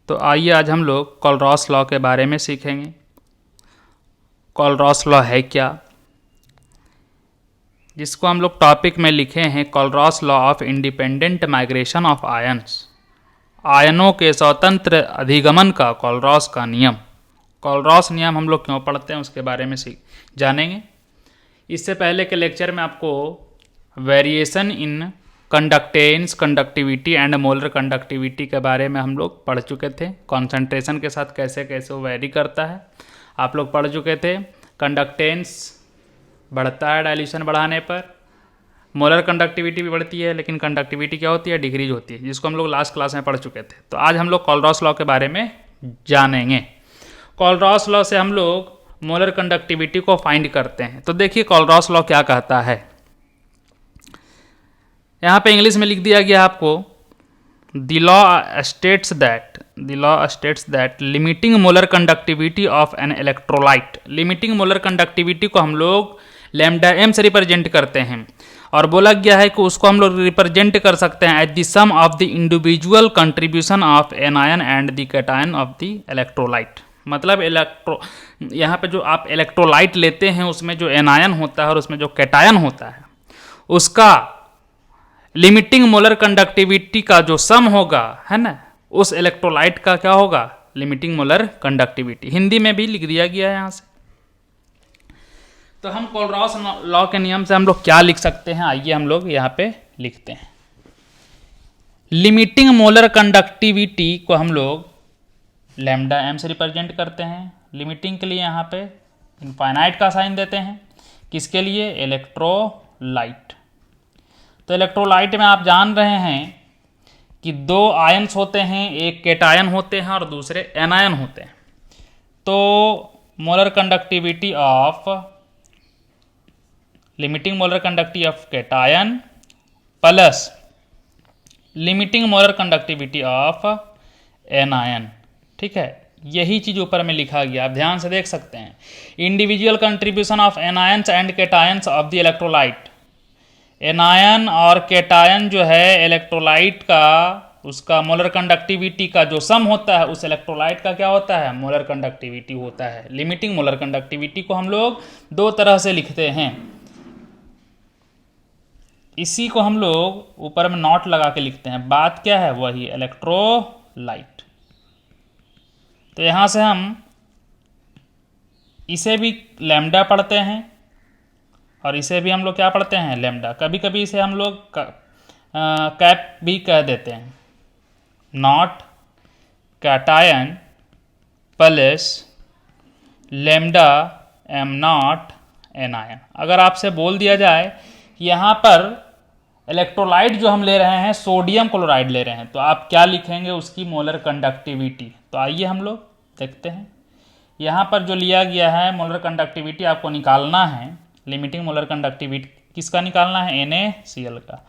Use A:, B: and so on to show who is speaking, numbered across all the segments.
A: तो आइए आज हम लोग कोलरॉस लॉ के बारे में सीखेंगे। कोलरॉस लॉ है क्या, जिसको हम लोग टॉपिक में लिखे हैं कोलरॉस law of independent migration of ions. आयनों के स्वतंत्र अधिगमन का कोलरॉस का नियम। कोलरॉस नियम हम लोग क्यों पढ़ते हैं उसके बारे में जानेंगे। इससे पहले के लेक्चर में आपको variation in conductance, conductivity and molar conductivity के बारे में हम लोग पढ़ चुके थे। कॉन्सेंट्रेशन के साथ कैसे कैसे वो वेरी करता है आप लोग पढ़ चुके थे। कंडक्टेंस बढ़ता है डाइल्यूशन बढ़ाने पर, मोलर कंडक्टिविटी भी बढ़ती है, लेकिन कंडक्टिविटी क्या होती है, डिक्रीज होती है, जिसको हम लोग लास्ट क्लास में पढ़ चुके थे। तो आज हम लोग कोलरॉस लॉ के बारे में जानेंगे। कोलरॉस लॉ से हम लोग मोलर कंडक्टिविटी को फाइंड करते हैं। तो देखिए कोलरॉस लॉ क्या कहता है, यहाँ पे इंग्लिश में लिख दिया गया आपको, the law states that limiting molar conductivity of an electrolyte. Limiting molar conductivity को हम लोग लैम्डा एम से रिप्रेजेंट करते हैं, और बोला गया है कि उसको हम लोग रिप्रेजेंट कर सकते हैं at the sum of the individual contribution of an ion and the cation of the electrolyte. मतलब यहाँ पे जो आप इलेक्ट्रोलाइट लेते हैं उसमें जो एनायन होता है और उसमें जो कैटायन होता है उसका लिमिटिंग मोलर कंडक्टिविटी का जो सम होगा, है ना, उस इलेक्ट्रोलाइट का क्या होगा, लिमिटिंग मोलर कंडक्टिविटी। हिंदी में भी लिख दिया गया है यहाँ से। तो हम कोलरॉस लॉ के नियम से हम लोग क्या लिख सकते हैं, आइए हम लोग यहाँ पे लिखते हैं। लिमिटिंग मोलर कंडक्टिविटी को हम लोग लैम्डा एम से रिप्रेजेंट करते हैं। लिमिटिंग के लिए यहाँ पे इनफाइनाइट का साइन देते हैं, किसके लिए, इलेक्ट्रोलाइट। तो इलेक्ट्रोलाइट में आप जान रहे हैं कि दो आयन्स होते हैं, एक कैटायन होते हैं और दूसरे एनायन होते हैं। तो molar conductivity of limiting molar conductivity of cation plus limiting molar conductivity of anion, ठीक है, यही चीज ऊपर में लिखा गया, आप ध्यान से देख सकते हैं। Individual contribution of anions and cations of the electrolyte. Anion और कैटायन जो है इलेक्ट्रोलाइट का, उसका मोलर कंडक्टिविटी का जो सम होता है उस इलेक्ट्रोलाइट का क्या होता है, मोलर कंडक्टिविटी होता है। लिमिटिंग मोलर कंडक्टिविटी को हम लोग दो तरह से लिखते हैं। इसी को हम लोग ऊपर में नॉट लगा के लिखते हैं। बात क्या है, वही इलेक्ट्रोलाइट। तो यहां से हम इसे भी लैम्डा पढ़ते हैं और इसे भी हम लोग क्या पढ़ते हैं, लैम्डा। कभी कभी इसे हम लोग कैप भी कह देते हैं। Not cation plus lambda am not anion. अगर आपसे बोल दिया जाए यहाँ पर इलेक्ट्रोलाइट जो हम ले रहे हैं सोडियम क्लोराइड ले रहे हैं, तो आप क्या लिखेंगे, उसकी मोलर कंडक्टिविटी। तो आइए हम लोग देखते हैं। यहाँ पर जो लिया गया है मोलर कंडक्टिविटी आपको निकालना है, लिमिटिंग मोलर कंडक्टिविटी किसका निकालना है, NaCl का।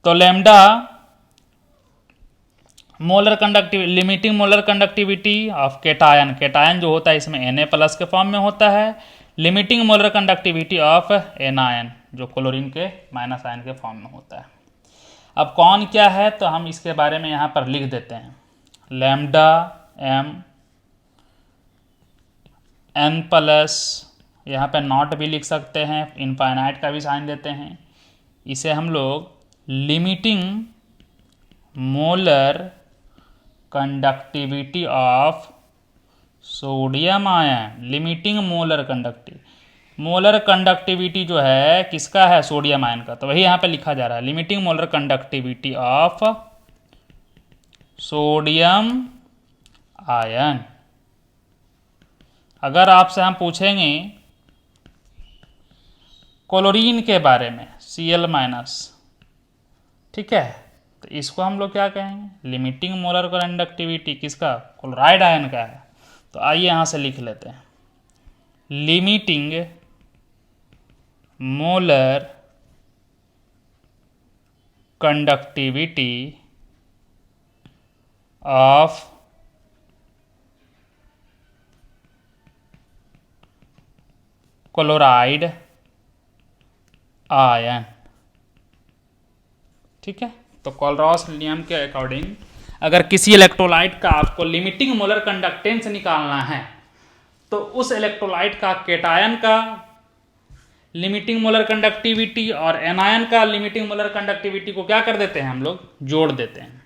A: तो lambda molar conductivity, limiting molar conductivity of cation, cation जो होता है इसमें Na+ के फॉर्म में होता है। Limiting molar conductivity of anion जो क्लोरीन के माइनस आयन के फॉर्म में होता है। अब कौन क्या है तो हम इसके बारे में यहाँ पर लिख देते हैं। लैम्डा एम n+, यहाँ पे नॉट भी लिख सकते हैं, इनफाइनाइट का भी साइन देते हैं। इसे हम लोग limiting molar conductivity of sodium ion. Limiting molar conductivity जो है किसका है, सोडियम आयन का। तो वही यहाँ पे लिखा जा रहा है, limiting molar conductivity of sodium ion. अगर आपसे हम पूछेंगे क्लोरीन के बारे में, Cl-, ठीक है, तो इसको हम लोग क्या कहेंगे, लिमिटिंग मोलर कंडक्टिविटी किसका, क्लोराइड आयन का है। तो आइए यहाँ से लिख लेते हैं, limiting molar conductivity of chloride ion, ठीक है। तो कोलरॉस नियम के अकॉर्डिंग अगर किसी इलेक्ट्रोलाइट का आपको लिमिटिंग मोलर कंडक्टेंस निकालना है तो उस इलेक्ट्रोलाइट का केटायन का लिमिटिंग मोलर कंडक्टिविटी और एनायन का लिमिटिंग मोलर कंडक्टिविटी को क्या कर देते हैं हम लोग, जोड़ देते हैं।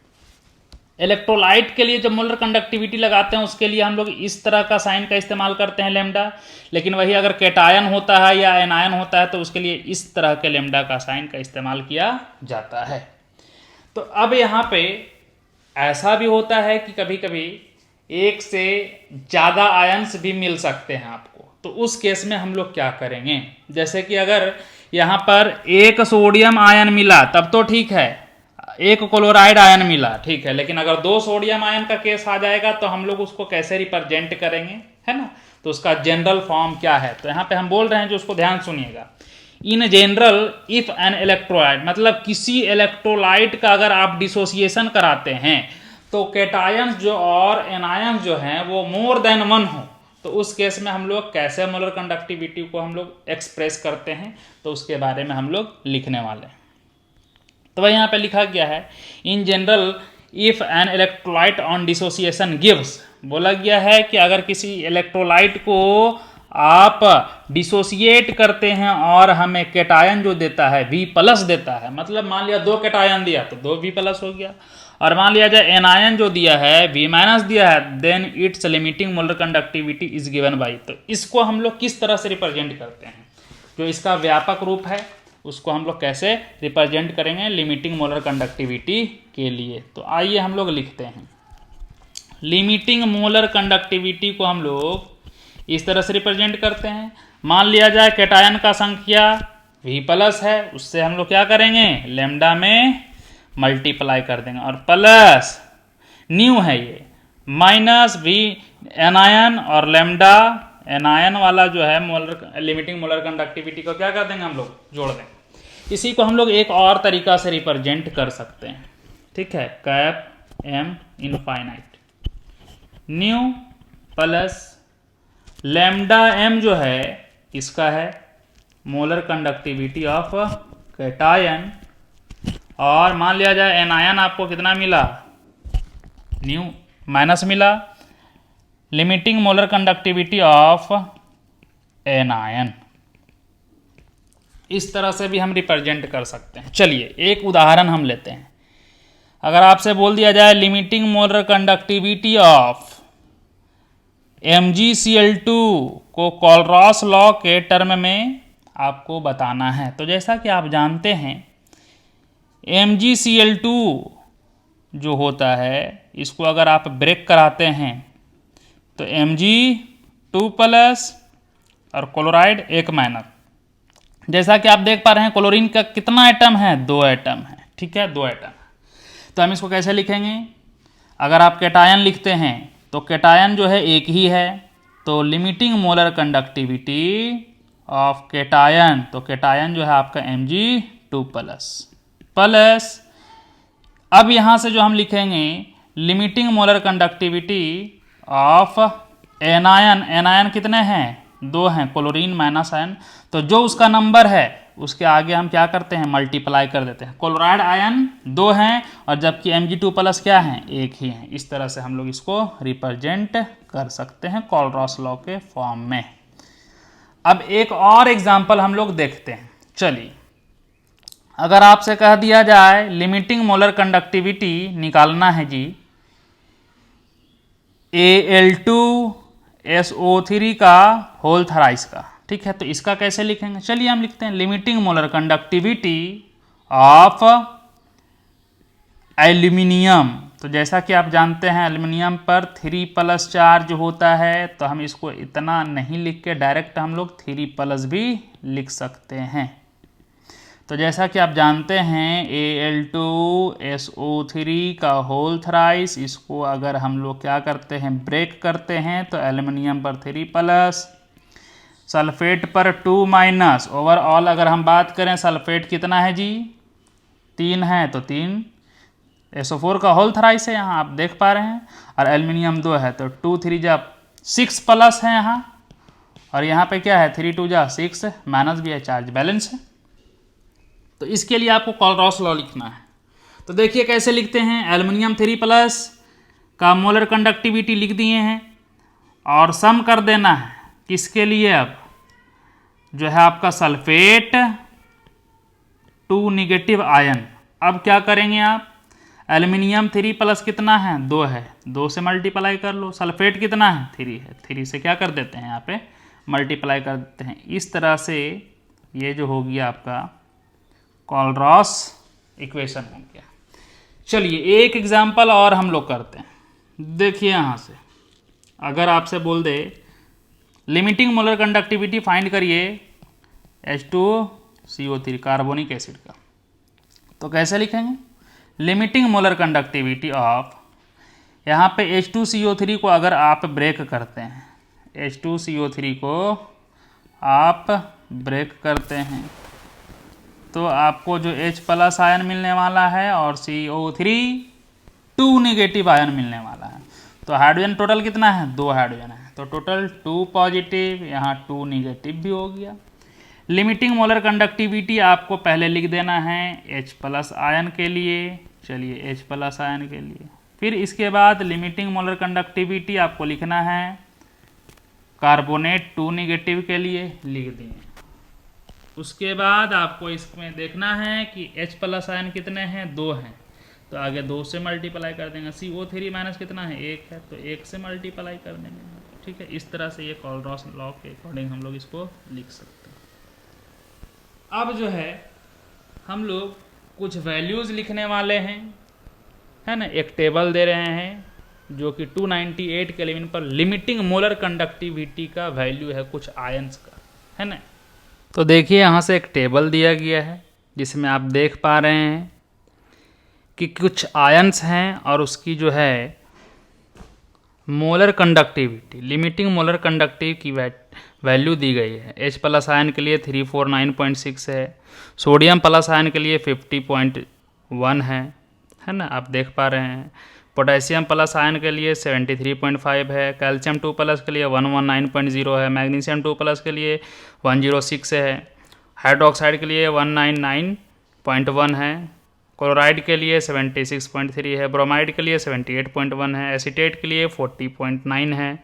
A: इलेक्ट्रोलाइट के लिए जब मोलर कंडक्टिविटी लगाते हैं उसके लिए हम लोग इस तरह का साइन का इस्तेमाल करते हैं लैम्डा, लेकिन वही अगर केटायन होता है या एनायन होता है तो उसके लिए इस तरह के लैम्डा का साइन का इस्तेमाल किया जाता है। तो अब यहाँ पे ऐसा भी होता है कि कभी कभी एक से ज़्यादा आयन्स भी मिल सकते हैं आपको, तो उस केस में हम लोग क्या करेंगे, जैसे कि अगर यहाँ पर एक सोडियम आयन मिला तब तो ठीक है, एक क्लोराइड आयन मिला ठीक है, लेकिन अगर दो सोडियम आयन का केस आ जाएगा तो हम लोग उसको कैसे रिप्रेजेंट करेंगे, है ना। तो उसका जनरल फॉर्म क्या है, तो यहाँ पे हम बोल रहे हैं जो उसको ध्यान सुनिएगा। In general if an electrolyte, मतलब किसी इलेक्ट्रोलाइट का अगर आप डिसोसिएशन कराते हैं तो केटायंस जो और एनायंस जो हैं वो मोर देन वन हो, तो उस केस में हम लोग कैसे मोलर कंडक्टिविटी को हम लोग एक्सप्रेस करते हैं, तो उसके बारे में हम लोग लिखने वाले हैं। तो वह यहाँ पे लिखा गया है in general if an electrolyte on dissociation gives, बोला गया है कि अगर किसी इलेक्ट्रोलाइट को आप डिसोसिएट करते हैं और हमें केटायन जो देता है V+ देता है, मतलब मान लिया दो केटायन दिया तो दो V+ हो गया, और मान लिया जाए एनायन जो दिया है V- दिया है, then its limiting molar conductivity is given by. तो इसको हम लोग किस तरह से रिप्रेजेंट करते हैं, जो इसका व्यापक रूप है उसको हम लोग कैसे रिप्रेजेंट करेंगे लिमिटिंग मोलर कंडक्टिविटी के लिए। तो आइए हम लोग लिखते हैं, लिमिटिंग मोलर कंडक्टिविटी को हम लोग इस तरह से रिप्रेजेंट करते हैं। मान लिया जाए केटायन का संख्या V+ है, उससे हम लोग क्या करेंगे, लैम्डा में मल्टीप्लाई कर देंगे, और प्लस न्यू है ये माइनस V एनायन, और लैम्डा एनायन वाला जो है मोलर लिमिटिंग मोलर कंडक्टिविटी को क्या कर देंगे हम लोग, जोड़ देंगे। इसी को हम लोग एक और तरीका से रिप्रेजेंट कर सकते हैं, ठीक है, cap M infinite new plus lambda M जो है इसका है मोलर कंडक्टिविटी ऑफ केटायन, और मान लिया जाए एनायन आपको कितना मिला, न्यू माइनस मिला limiting molar conductivity of anion. इस तरह से भी हम रिप्रेजेंट कर सकते हैं। चलिए एक उदाहरण हम लेते हैं। अगर आपसे बोल दिया जाए limiting molar conductivity of MgCl2 को कोलरॉस लॉ के टर्म में आपको बताना है, तो जैसा कि आप जानते हैं MgCl2 जो होता है इसको अगर आप ब्रेक कराते हैं तो Mg2+ और क्लोराइड 1-, जैसा कि आप देख पा रहे हैं क्लोरीन का कितना एटम है, 2 एटम है, ठीक है, 2 एटम। तो हम इसको कैसे लिखेंगे, अगर आप केटायन लिखते हैं तो केटायन जो है एक ही है, तो limiting molar conductivity of cation, तो केटायन जो है आपका Mg2+ प्लस, अब यहाँ से जो हम लिखेंगे limiting molar conductivity of anion, anion कितने हैं, 2 हैं, क्लोरीन माइनस आयन, तो जो उसका नंबर है उसके आगे हम क्या करते हैं, मल्टीप्लाई कर देते हैं। क्लोराइड आयन 2 हैं और जबकि Mg2+ क्या हैं, 1 ही हैं। इस तरह से हम लोग इसको रिप्रेजेंट कर सकते हैं कोलरॉस लॉ के फॉर्म में। अब एक और एग्जाम्पल हम लोग देखते हैं। चलिए अगर आपसे कह दिया जाए लिमिटिंग मोलर कंडक्टिविटी निकालना है जी Al2SO3 का होल थराइस का, ठीक है, तो इसका कैसे लिखेंगे, चलिए हम लिखते हैं limiting molar conductivity of aluminium. तो जैसा कि आप जानते हैं एल्यूमिनियम पर 3+ चार्ज होता है, तो हम इसको इतना नहीं लिख के डायरेक्ट हम लोग 3+ भी लिख सकते हैं। तो जैसा कि आप जानते हैं Al2SO3 का होल थराइस, इसको अगर हम लोग क्या करते हैं, ब्रेक करते हैं, तो एल्यूमिनियम पर 3+, सल्फेट पर 2-, ओवरऑल अगर हम बात करें सल्फेट कितना है जी, 3 है, तो 3 SO4 का होल थराइस है यहाँ आप देख पा रहे हैं, और एल्यूमिनियम 2 है, तो 2 3 6+ है यहाँ, और यहाँ पे क्या है 3 2 6, माइनस भी है, चार्ज बैलेंस है। तो इसके लिए आपको कोलरॉस लॉ लिखना है। तो देखिए कैसे लिखते हैं, एल्युमिनियम 3+ का मोलर कंडक्टिविटी लिख दिए हैं और सम कर देना है किसके लिए, अब जो है आपका सल्फेट 2 निगेटिव आयन। अब क्या करेंगे आप, एल्युमिनियम 3+ कितना है, 2 है, 2 से मल्टीप्लाई कर लो। सल्फेट कितना है, 3 है, 3 से क्या कर देते हैं यहाँ पे मल्टीप्लाई कर देते हैं। इस तरह से ये जो हो गया आपका कोलरॉस इक्वेशन हो गया। चलिए एक एग्जाम्पल और हम लोग करते हैं। देखिए यहाँ से अगर आपसे बोल दे लिमिटिंग मोलर कंडक्टिविटी फाइंड करिए H2CO3 कार्बोनिक एसिड का, तो कैसे लिखेंगे, लिमिटिंग मोलर कंडक्टिविटी ऑफ, यहाँ पे H2CO3 को अगर आप ब्रेक करते हैं, H2CO3 को आप ब्रेक करते हैं तो आपको जो H+ आयन मिलने वाला है और CO3 2 निगेटिव आयन मिलने वाला है। तो हाइड्रोजन टोटल कितना है, 2 हाइड्रोजन है, तो टोटल 2 पॉजिटिव, यहाँ 2 निगेटिव भी हो गया। लिमिटिंग मोलर कंडक्टिविटी आपको पहले लिख देना है H+ आयन के लिए, चलिए H+ आयन के लिए, फिर इसके बाद लिमिटिंग मोलर कंडक्टिविटी आपको लिखना है कार्बोनेट 2 निगेटिव के लिए, लिख दिए। उसके बाद आपको इसमें देखना है कि H+ आयन कितने हैं, 2 हैं, तो आगे 2 से मल्टीप्लाई कर देंगे। CO3 माइनस कितना है, 1 है, तो 1 से मल्टीप्लाई कर देंगे। ठीक है, इस तरह से ये कोलरॉस लॉ के अकॉर्डिंग हम लोग इसको लिख सकते हैं। अब जो है हम लोग कुछ वैल्यूज़ लिखने वाले हैं, है ना। एक टेबल दे रहे हैं जो कि 298 केल्विन पर लिमिटिंग मोलर कंडक्टिविटी का वैल्यू है कुछ आयंस का, है ना। तो देखिए यहाँ से एक टेबल दिया गया है जिसमें आप देख पा रहे हैं कि कुछ आयंस हैं और उसकी जो है molar conductivity, limiting molar conductive की वैल्यू दी गई है। H+ आयन के लिए 349.6 है, सोडियम प्लस आयन के लिए 50.1 है ना, आप देख पा रहे हैं। पोटेशियम प्लस आयन के लिए 73.5 है, कैल्शियम 2+ के लिए 119.0 है, मैग्नीशियम 2+ के लिए 106 है, हाइड्रोक्साइड के लिए 199.1 है, क्लोराइड के लिए 76.3 है, ब्रोमाइड के लिए 78.1 है, एसीटेट के लिए 40.9 है,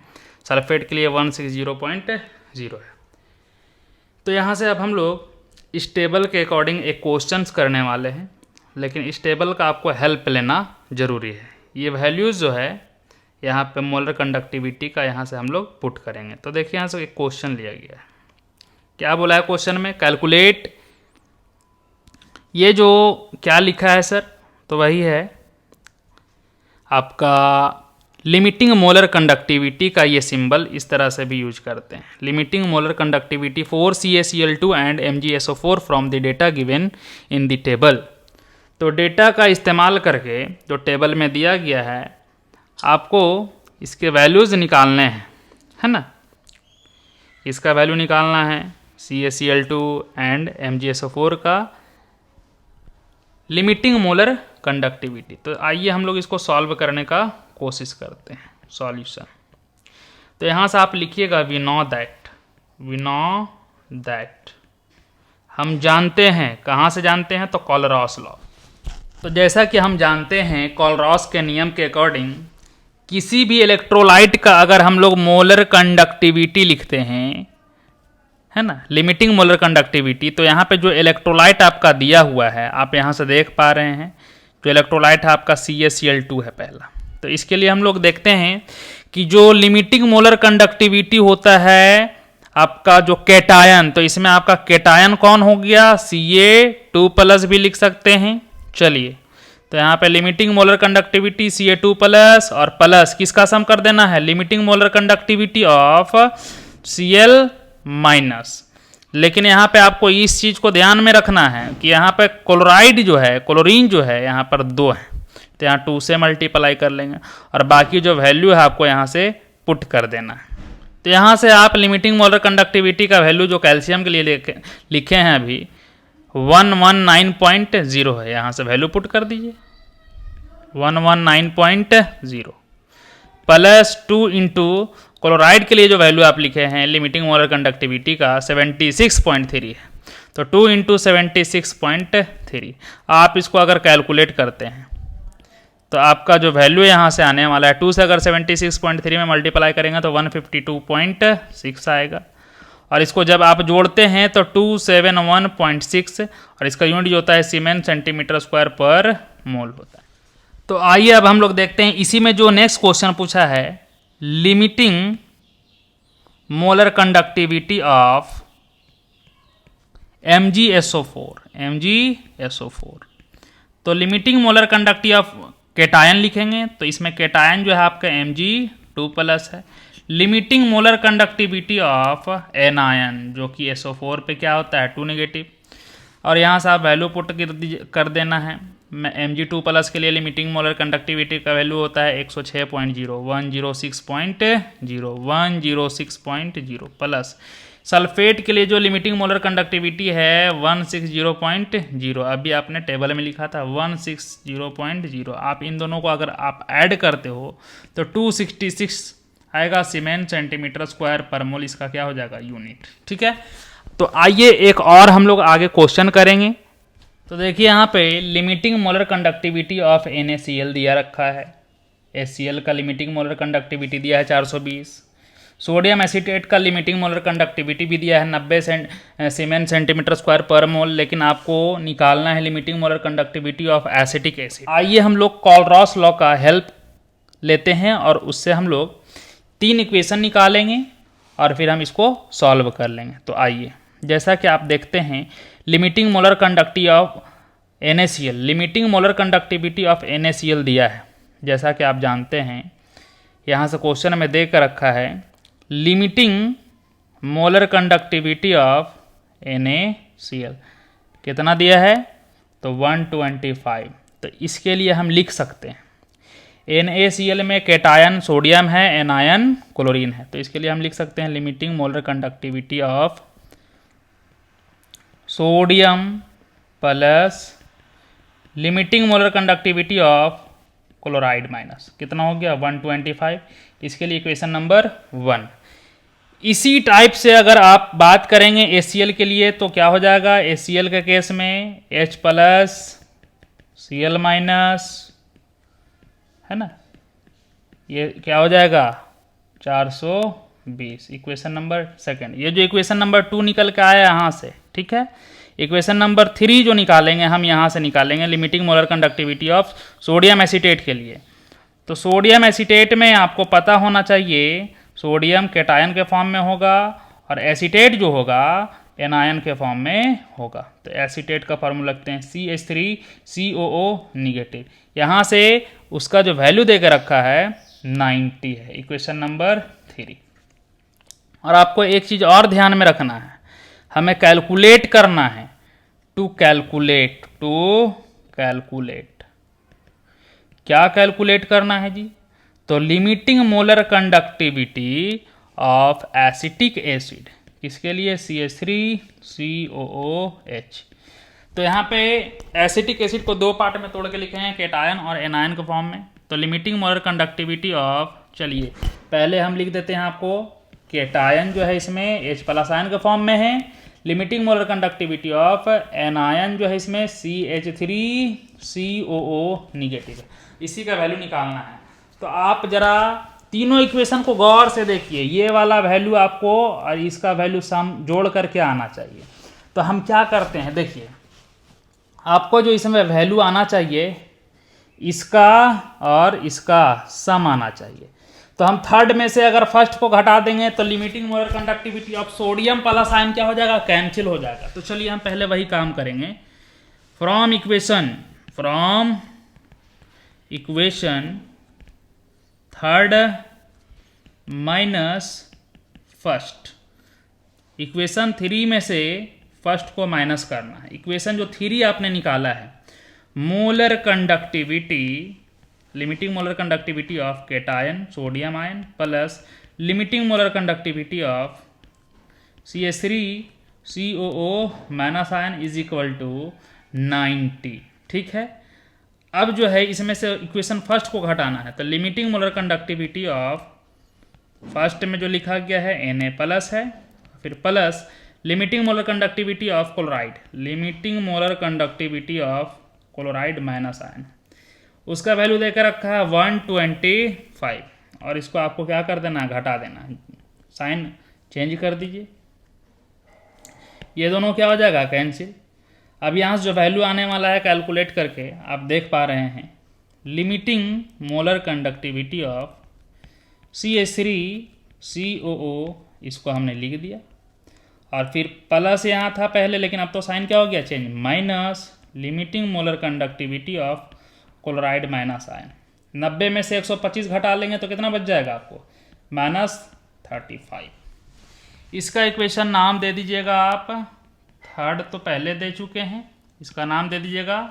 A: सल्फेट के लिए 160.0 है। तो यहाँ से अब हम लोग इस टेबल के अकॉर्डिंग एक क्वेश्चंस करने वाले हैं, लेकिन इस टेबल का आपको हेल्प लेना ज़रूरी है। ये वैल्यूज़ जो है यहाँ पे मोलर कंडक्टिविटी का यहाँ से हम लोग पुट करेंगे। तो देखिए यहाँ से एक क्वेश्चन लिया गया है, क्या बोला है क्वेश्चन में, कैलकुलेट, ये जो क्या लिखा है सर, तो वही है आपका लिमिटिंग मोलर कंडक्टिविटी का ये सिंबल इस तरह से भी यूज करते हैं। Limiting molar conductivity for CaCl2 and MgSO4 from the data given in the table. तो डेटा का इस्तेमाल करके जो टेबल में दिया गया है आपको इसके वैल्यूज़ निकालने हैं, है ना। इसका वैल्यू निकालना है CaCl2 एंड MgSO4 का लिमिटिंग मोलर कंडक्टिविटी। तो आइए हम लोग इसको सॉल्व करने का कोशिश करते हैं, सॉल्यूशन। तो यहाँ से आप लिखिएगा वी नो दैट, हम जानते हैं, कहाँ से जानते हैं, तो कोलरॉस लॉ। तो जैसा कि हम जानते हैं कोलरॉस के नियम के अकॉर्डिंग किसी भी इलेक्ट्रोलाइट का अगर हम लोग मोलर कंडक्टिविटी लिखते हैं, है ना, लिमिटिंग मोलर कंडक्टिविटी, तो यहाँ पे जो इलेक्ट्रोलाइट आपका दिया हुआ है आप यहाँ से देख पा रहे हैं, जो इलेक्ट्रोलाइट है आपका CaCl2 है पहला। तो इसके लिए हम लोग देखते हैं कि जो लिमिटिंग मोलर कंडक्टिविटी होता है आपका जो कैटायन, तो इसमें आपका कैटायन कौन हो गया, Ca2+ भी लिख सकते हैं। चलिए तो यहाँ पे लिमिटिंग मोलर कंडक्टिविटी Ca2+ और प्लस किसका सम कर देना है, limiting molar conductivity of Cl-। लेकिन यहाँ पे आपको इस चीज़ को ध्यान में रखना है कि यहाँ पे क्लोराइड जो है, क्लोरीन जो है यहाँ पर 2 है, तो यहाँ 2 से मल्टीप्लाई कर लेंगे और बाकी जो वैल्यू है आपको यहाँ से पुट कर देना है। तो यहाँ से आप लिमिटिंग मोलर कंडक्टिविटी का वैल्यू जो कैल्शियम के लिए लिखे हैं अभी 119.0 है, यहाँ से वैल्यू पुट कर दीजिए 119.0 प्लस 2 इंटू क्लोराइड के लिए जो वैल्यू आप लिखे हैं लिमिटिंग मोलर कंडक्टिविटी का 76.3 है, तो 2 इंटू 76.3। आप इसको अगर कैलकुलेट करते हैं तो आपका जो वैल्यू यहाँ से आने वाला है, 2 से अगर 76.3 में मल्टीप्लाई करेंगे तो 152.6 आएगा। और इसको जब आप जोड़ते हैं तो 271.6 और इसका यूनिट जो होता है सीमेंस सेंटीमीटर स्क्वायर पर मोल होता है। तो आइए अब हम लोग देखते हैं इसी में जो नेक्स्ट क्वेश्चन पूछा है, limiting molar conductivity of MgSO4। तो limiting molar conductivity of cation लिखेंगे तो इसमें केटायन जो है आपका Mg2+ है। Limiting molar conductivity of anion जो कि SO4 पे क्या होता है 2 नेगेटिव, और यहाँ से आप वैल्यू पुट कर देना है। Mg2+ के लिए लिमिटिंग मोलर कंडक्टिविटी का वैल्यू होता है 106.0 106.0 प्लस सल्फेट के लिए जो लिमिटिंग मोलर कंडक्टिविटी है 160.0, अभी आपने टेबल में लिखा था 160.0। आप इन दोनों को अगर आप ऐड करते हो तो 266 आएगा सीमेंट सेंटीमीटर स्क्वायर पर मोल, इसका क्या हो जाएगा यूनिट। ठीक है, तो आइए एक और हम लोग आगे क्वेश्चन करेंगे। तो देखिए यहाँ पे limiting molar conductivity of NaCl दिया रखा है। HCl का लिमिटिंग मोलर कंडक्टिविटी दिया है 420। सोडियम एसीटेट का लिमिटिंग मोलर कंडक्टिविटी भी दिया है 90 सीमेंट सेंटीमीटर स्क्वायर पर मोल, लेकिन आपको निकालना है limiting molar conductivity of acetic acid. आइए हम लोग कॉलरॉस लॉ का हेल्प लेते हैं और उससे हम लोग 3 इक्वेशन निकालेंगे और फिर हम इसको सॉल्व कर लेंगे। तो आइए, जैसा कि आप देखते हैं limiting molar conductivity of NaCl, limiting molar conductivity of NaCl दिया है। जैसा कि आप जानते हैं यहाँ से क्वेश्चन में दे कर रखा है limiting molar conductivity of NaCl कितना दिया है तो 125। तो इसके लिए हम लिख सकते हैं NaCl में केटायन सोडियम है, एनायन क्लोरीन है, तो इसके लिए हम लिख सकते हैं limiting molar conductivity of sodium plus limiting molar conductivity of chloride minus कितना हो गया 125। इसके लिए इक्वेशन नंबर 1। इसी टाइप से अगर आप बात करेंगे HCl के लिए तो क्या हो जाएगा, HCl के केस में H+ Cl- है ना, ये क्या हो जाएगा 420, इक्वेशन नंबर 2। ये जो इक्वेशन नंबर 2 निकल के आया यहाँ से, ठीक है। इक्वेशन नंबर 3 जो निकालेंगे हम यहाँ से निकालेंगे limiting molar conductivity of sodium acetate के लिए। तो सोडियम एसीटेट में आपको पता होना चाहिए सोडियम केटायन के फॉर्म में होगा और एसीटेट जो होगा एनायन के फॉर्म में होगा। तो एसीटेट का फार्मूला लगते हैं CH3COO नेगेटिव। यहाँ से उसका जो वैल्यू देकर रखा है 90 है, इक्वेशन नंबर 3। और आपको एक चीज़ और ध्यान में रखना है, हमें कैलकुलेट करना है, टू कैलकुलेट क्या कैलकुलेट करना है जी, तो limiting molar conductivity of acetic acid किसके लिए CH3COOH। तो यहाँ पे एसिटिक एसिड को 2 पार्ट में तोड़ के लिखे हैं, केटायन और एनायन के फॉर्म में। तो लिमिटिंग मोलर कंडक्टिविटी ऑफ, चलिए पहले हम लिख देते हैं आपको केटायन जो है इसमें H+ आयन के फॉर्म में है, limiting molar conductivity of anion जो है इसमें CH3COO नेगेटिव, इसी का वैल्यू निकालना है। तो आप जरा तीनों इक्वेशन को गौर से देखिए, ये वाला वैल्यू आपको और इसका वैल्यू सम जोड़ करके आना चाहिए। तो हम क्या करते हैं, देखिए आपको जो इसमें वैल्यू आना चाहिए इसका और इसका सम आना चाहिए। तो हम थर्ड में से अगर फर्स्ट को घटा देंगे तो limiting molar conductivity of sodium plus ion क्या हो जाएगा, कैंसिल हो जाएगा। तो चलिए हम पहले वही काम करेंगे। From equation third minus first, equation 3 में से फर्स्ट को माइनस करना है। इक्वेशन जो 3 आपने निकाला है molar conductivity, limiting molar conductivity of cation sodium ion plus limiting molar conductivity of CH3COO minus ion is equal to 90। ठीक है, अब जो है इसमें से इक्वेशन फर्स्ट को घटाना है। तो limiting molar conductivity of first में जो लिखा गया है Na+ है, फिर plus limiting molar conductivity of chloride, limiting molar conductivity of chloride minus ion, उसका वैल्यू देकर रखा है 125, और इसको आपको क्या कर देना है, घटा देना है, साइन चेंज कर दीजिए, ये दोनों क्या हो जाएगा, कैंसिल। अब यहाँ से जो वैल्यू आने वाला है कैलकुलेट करके आप देख पा रहे हैं, limiting molar conductivity of CH3COO, इसको हमने लिख दिया, और फिर प्लस यहाँ था पहले, लेकिन अब तो साइन क्या हो गया, change, minus limiting molar conductivity of chloride minus ion. 90 में से 125 घटा लेंगे तो कितना बच जाएगा आपको, -35। इसका इक्वेशन नाम दे दीजिएगा आप, थर्ड तो पहले दे चुके हैं, इसका नाम दे दीजिएगा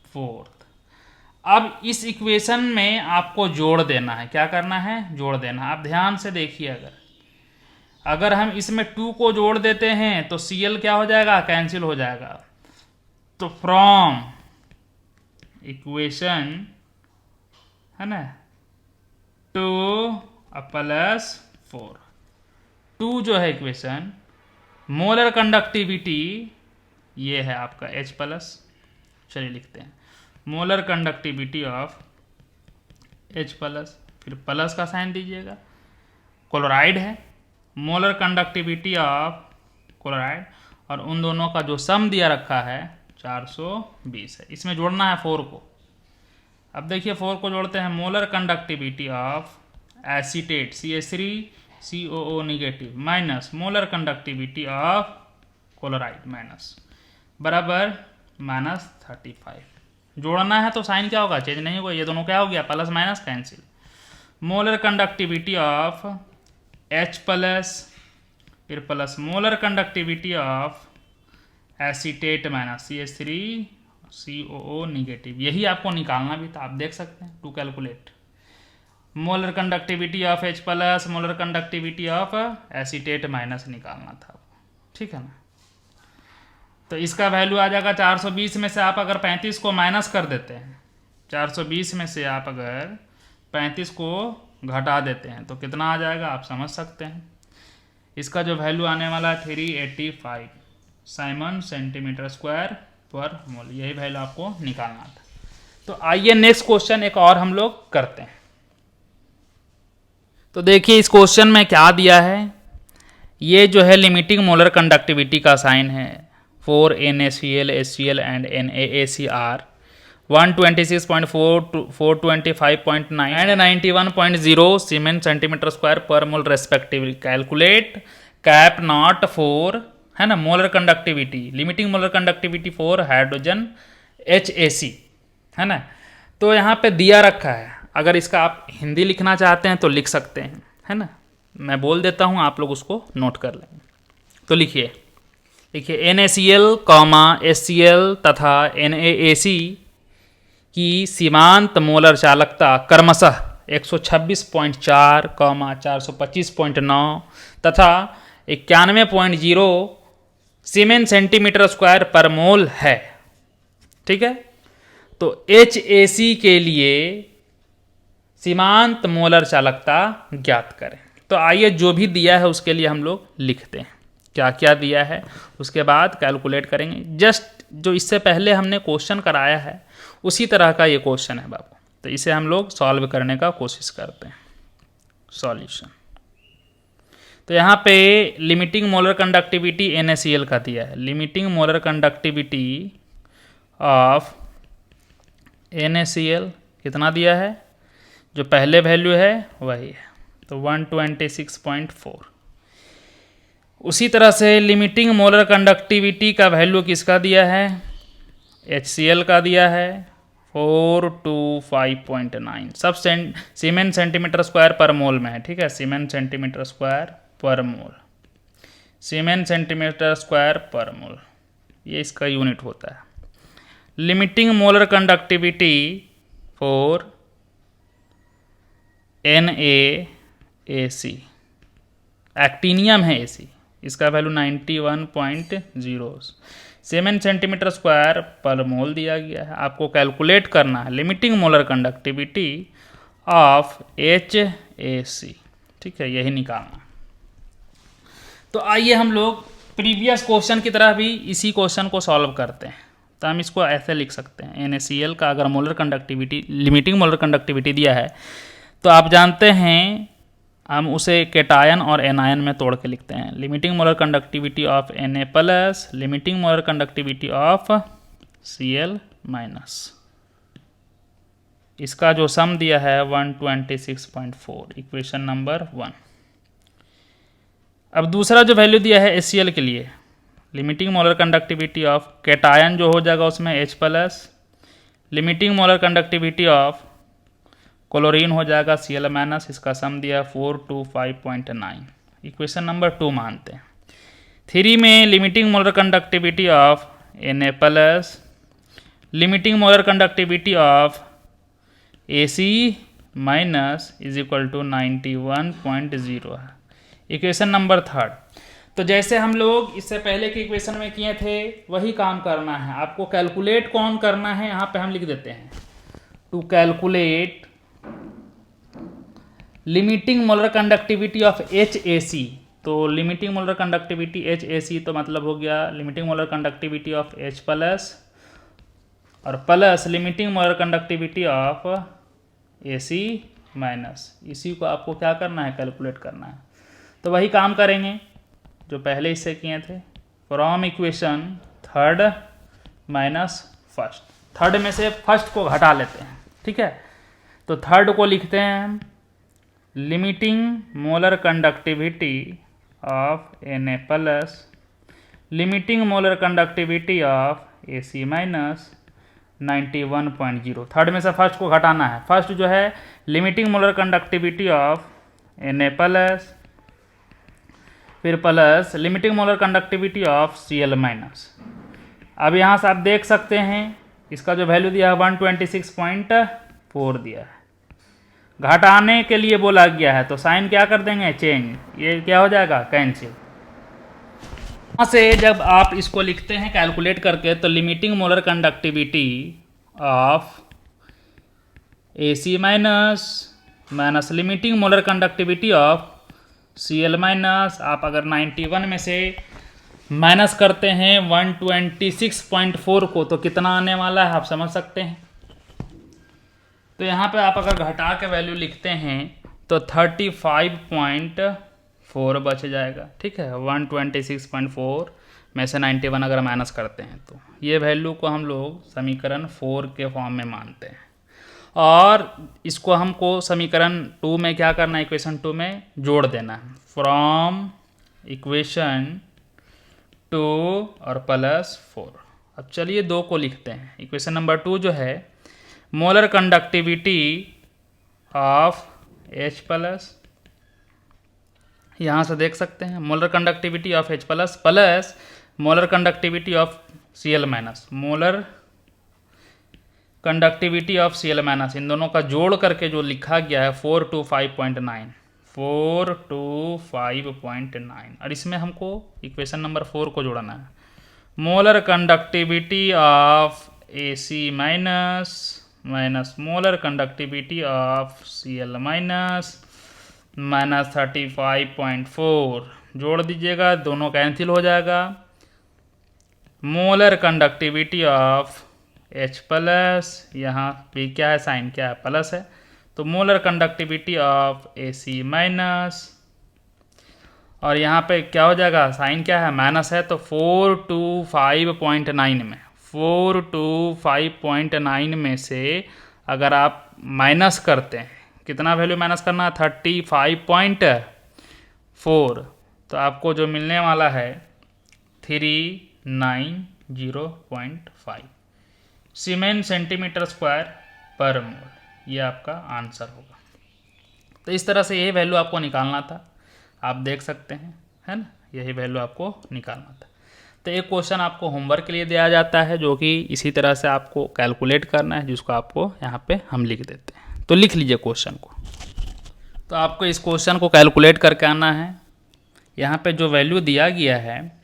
A: फोर्थ। अब इस इक्वेशन में आपको जोड़ देना है, क्या करना है, जोड़ देना। आप ध्यान से देखिए, अगर हम इसमें 2 को जोड़ देते हैं तो Cl क्या हो जाएगा, कैंसिल हो जाएगा। तो फ्रॉम इक्वेशन है ना 2 +4, 2 जो है इक्वेशन, मोलर कंडक्टिविटी ये है आपका H+, चलिए लिखते हैं, मोलर कंडक्टिविटी ऑफ H+, फिर प्लस का साइन दीजिएगा, क्लोराइड है, मोलर कंडक्टिविटी ऑफ क्लोराइड, और उन दोनों का जो सम दिया रखा है 420 है। इसमें जोड़ना है 4 को। अब देखिए 4 को जोड़ते हैं, molar conductivity of acetate CH3COO negative minus molar conductivity of chloride minus बराबर -35। जोड़ना है तो साइन क्या होगा, चेंज नहीं होगा, ये दोनों क्या हो गया, plus minus cancel. Molar conductivity of H+, फिर plus molar conductivity of acetate minus CH3COO negative, यही आपको निकालना भी था, आप देख सकते हैं, to calculate molar conductivity of H+, molar conductivity of acetate minus निकालना था, ठीक है ना। तो इसका वैल्यू आ जाएगा 420 में से आप अगर 35 को माइनस कर देते हैं, 420 में से आप अगर 35 को घटा देते हैं तो कितना आ जाएगा, आप समझ सकते हैं। इसका जो वैल्यू आने वाला है 385 साइमन सेंटीमीटर स्क्वायर पर मोल, यही वैल्यू आपको निकालना था। तो आइए नेक्स्ट क्वेश्चन एक और हम लोग करते हैं। तो देखिए इस क्वेश्चन में क्या दिया है, ये जो है लिमिटिंग मोलर कंडक्टिविटी का साइन है, 4 NaCl HCl and NaACr 126.4 to 425.9 and 91.0 cement centimetre square पर मोल रेस्पेक्टिवली। कैलकुलेट कैप नॉट 4 है ना molar conductivity, limiting molar conductivity for hydrogen HAC है ना। तो यहाँ पे दिया रखा है, अगर इसका आप हिंदी लिखना चाहते हैं तो लिख सकते हैं, है ना, मैं बोल देता हूँ, आप लोग उसको नोट कर लेंगे। तो लिखिए NaCl, HCl तथा NaAC की सीमांत मोलर चालकता क्रमशः 126.4, 425.9 तथा 91.0 सीमेंट सेंटीमीटर स्क्वायर पर मोल है, ठीक है। तो HAC के लिए सीमांत मोलर चालकता ज्ञात करें। तो आइए जो भी दिया है उसके लिए हम लोग लिखते हैं, क्या क्या दिया है, उसके बाद कैलकुलेट करेंगे। जस्ट जो इससे पहले हमने क्वेश्चन कराया है उसी तरह का ये क्वेश्चन है बाबू, तो इसे हम लोग सॉल्व करने का कोशिश करते हैं। सॉल्यूशन, तो यहाँ पे लिमिटिंग मोलर कंडक्टिविटी NaCl का दिया है, limiting molar conductivity of NaCl कितना दिया है, जो पहले वैल्यू है वही है, तो 126.4। उसी तरह से लिमिटिंग मोलर कंडक्टिविटी का वैल्यू किसका दिया है, HCl का दिया है 425.9, सब सीमेंट सेंटीमीटर स्क्वायर पर मोल में है, ठीक है, सीमेंट सेंटीमीटर स्क्वायर पर मोल, सीमेंट सेंटीमीटर स्क्वायर पर मोल, ये इसका यूनिट होता है। Limiting molar conductivity for NaAC, actinium है AC, इसका वैल्यू 91.0 सीमेंट सेंटीमीटर स्क्वायर पर मोल दिया गया है। आपको कैलकुलेट करना है limiting molar conductivity of HAC, ठीक है, यही निकालना। तो आइए हम लोग प्रीवियस क्वेश्चन की तरह भी इसी क्वेश्चन को सॉल्व करते हैं। तो हम इसको ऐसे लिख सकते हैं, NaCl का अगर molar conductivity, limiting molar conductivity दिया है तो आप जानते हैं हम उसे कैटायन और एनायन में तोड़ के लिखते हैं। Limiting molar conductivity of Na plus limiting molar conductivity of Cl minus, इसका जो सम दिया है 126.4, इक्वेशन नंबर 1। अब दूसरा जो वैल्यू दिया है HCl के लिए, limiting molar conductivity of cation जो हो जाएगा उसमें H plus, limiting molar conductivity of chlorine हो जाएगा Cl माइनस, इसका सम दिया 425.9, इक्वेशन नंबर 2 मानते हैं। 3 में limiting molar conductivity of Na plus, limiting molar conductivity of Ac minus is equal to 91.0 है, इक्वेशन नंबर 3। तो जैसे हम लोग इससे पहले के इक्वेशन में किए थे वही काम करना है। आपको कैलकुलेट कौन करना है, यहाँ पे हम लिख देते हैं to calculate limiting molar conductivity of HAC। तो लिमिटिंग मोलर कंडक्टिविटी HAC तो मतलब हो गया limiting molar conductivity of H plus और plus limiting molar conductivity of AC minus. इसी को आपको क्या करना है, कैलकुलेट करना है। तो वही काम करेंगे जो पहले इससे किए थे, from equation 3 minus first. Third में से फर्स्ट को घटा लेते हैं, ठीक है। तो थर्ड को लिखते हैं हम limiting molar conductivity of Na plus limiting molar conductivity of AC minus 91.0। Third में से फर्स्ट को घटाना है। फर्स्ट जो है limiting molar conductivity of Na plus, फिर plus limiting molar conductivity of Cl minus. अब यहाँ से आप देख सकते हैं इसका जो वैल्यू दिया है 126.4 दिया है, घटाने के लिए बोला गया है तो साइन क्या कर देंगे, चेंज, ये क्या हो जाएगा, कैंसिल। यहाँ से जब आप इसको लिखते हैं कैलकुलेट करके तो limiting molar conductivity of AC minus minus limiting molar conductivity of Cl minus, आप अगर 91 में से माइनस करते हैं 126.4 को तो कितना आने वाला है आप समझ सकते हैं। तो यहाँ पे आप अगर घटा के वैल्यू लिखते हैं तो 35.4 बच जाएगा, ठीक है। 126.4 में से 91 अगर माइनस करते हैं तो ये वैल्यू को हम लोग समीकरण 4 के फॉर्म में मानते हैं और इसको हमको समीकरण 2 में क्या करना है, इक्वेशन 2 में जोड़ देना है। फ्रॉम इक्वेशन 2 और प्लस 4। अब चलिए 2 को लिखते हैं। इक्वेशन नंबर 2 जो है molar conductivity of H plus, यहाँ से देख सकते हैं molar conductivity of H plus plus molar conductivity of Cl minus, molar conductivity of Cl minus, इन दोनों का जोड़ करके जो लिखा गया है 425.9 और इसमें हमको इक्वेशन नंबर 4 को जोड़ना है। Molar conductivity of AC minus minus molar conductivity of Cl minus minus 35.4 जोड़ दीजिएगा, दोनों कैंसिल हो जाएगा। Molar conductivity of H plus, यहाँ भी क्या है, साइन क्या है, प्लस है, तो molar conductivity of AC minus और यहाँ पे क्या हो जाएगा, साइन क्या है, माइनस है, तो 425.9 में से अगर आप माइनस करते हैं, कितना वैल्यू माइनस करना है, 35.4, तो आपको जो मिलने वाला है 390.5 सीमेन सेंटीमीटर स्क्वायर पर मोल, ये आपका आंसर होगा। तो इस तरह से यही वैल्यू आपको निकालना था, आप देख सकते हैं, है ना, यही वैल्यू आपको निकालना था। तो एक क्वेश्चन आपको होमवर्क के लिए दिया जाता है जो कि इसी तरह से आपको कैलकुलेट करना है, जिसको आपको यहाँ पे हम लिख देते हैं। तो लिख लीजिए क्वेश्चन को। तो आपको इस क्वेश्चन को कैलकुलेट करके आना है। यहाँ पे जो वैल्यू दिया गया है,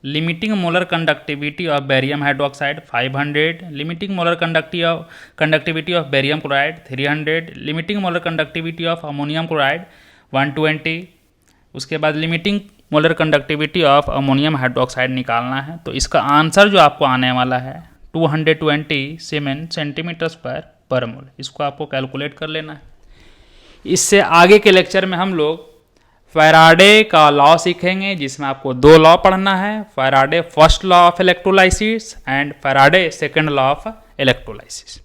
A: limiting molar conductivity of barium hydroxide 500, limiting molar conductivity of barium chloride 300, limiting molar conductivity of ammonium chloride 120, उसके बाद limiting molar conductivity of ammonium hydroxide निकालना है। तो इसका आंसर जो आपको आने वाला है 227 सेंटीमीटर्स पर मोल। इसको आपको कैलकुलेट कर लेना है। इससे आगे के लेक्चर में हम लोग फैराडे का लॉ सीखेंगे, जिसमें आपको 2 लॉ पढ़ना है, Faraday first law of electrolysis and Faraday second law of electrolysis.